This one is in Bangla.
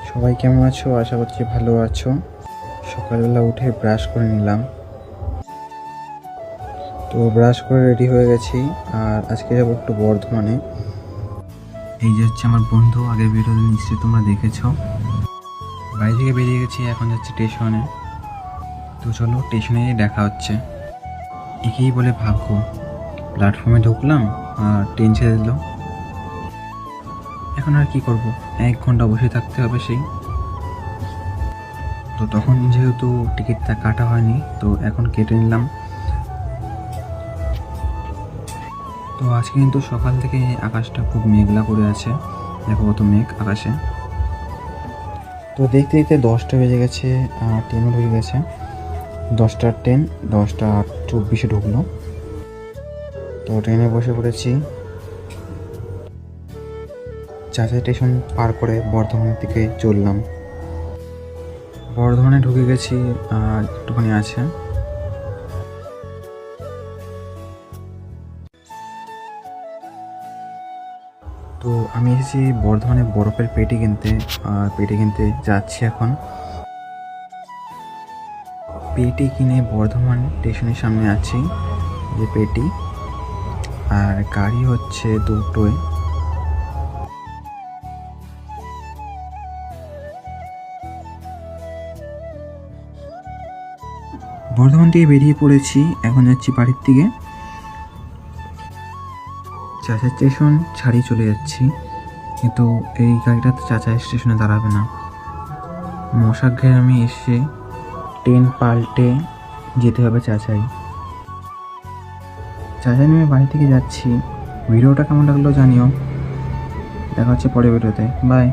সবাই কেমন আছো? আশা করছি ভালো আছো। সকালবেলা উঠে ব্রাশ করে নিলাম, তো ব্রাশ করে রেডি হয়ে গেছি। আর আজকে যাবো একটু বর্ধমানে। এই যে হচ্ছে আমার বন্ধু, আগের ভিডিওতে নিশ্চয়ই তোমরা দেখেছো। বাড়ি থেকে বেরিয়ে গেছি, এখন যাচ্ছি স্টেশনে। তো চলো স্টেশনে দেখা হচ্ছে। একেই বলে ভাগ্য, প্ল্যাটফর্মে ঢুকলাম আর ট্রেন ছেড়ে দিল। এখন আর কি করব, 1 ঘন্টা বসে থাকতে হবে সেই। তো তখন যেহেতু টিকিটটা কাটা হয়নি, তো এখন কেটে নিলাম। তো আজকে কিন্তু সকাল থেকে আকাশটা খুব মেঘলা করে আছে, দেখো কত মেঘ আকাশে। তো দেখতে দেখতে 10টা বেজে গেছে, ট্রেনও ঢুকে গেছে। 10টার ট্রেন 10টা 24-এ ঢুকলো। তো ট্রেনে বসে পড়েছি। চাচা স্টেশন পার করে বর্ধমানের দিকে চললাম। বর্ধমানে ঢুকে গেছি, আর একটুখানি আছে। তো আমি এসেছি বর্ধমানে বরফের পেটি কিনতে, আর পেটি কিনতে যাচ্ছি এখন। পেটি কিনে বর্ধমান স্টেশনের সামনে আছি, যে পেটি, আর গাড়ি হচ্ছে দুটোয়। বর্ধমান থেকে বেরিয়ে পড়েছি, এখন যাচ্ছি বাড়ির দিকে। চাচা স্টেশন ছাড়িয়ে চলে যাচ্ছি, কিন্তু এই গাড়িটা তো চাচা স্টেশনে দাঁড়াবে না। মশাক ঘেরে আমি এসে ট্রেন পাল্টে যেতে হবে চাচাই। চাচা নেমে বাড়ি থেকে যাচ্ছি। ভিডিওটা কেমন লাগলো জানিও। দেখা হচ্ছে পরের ভিডিওতে। বাই।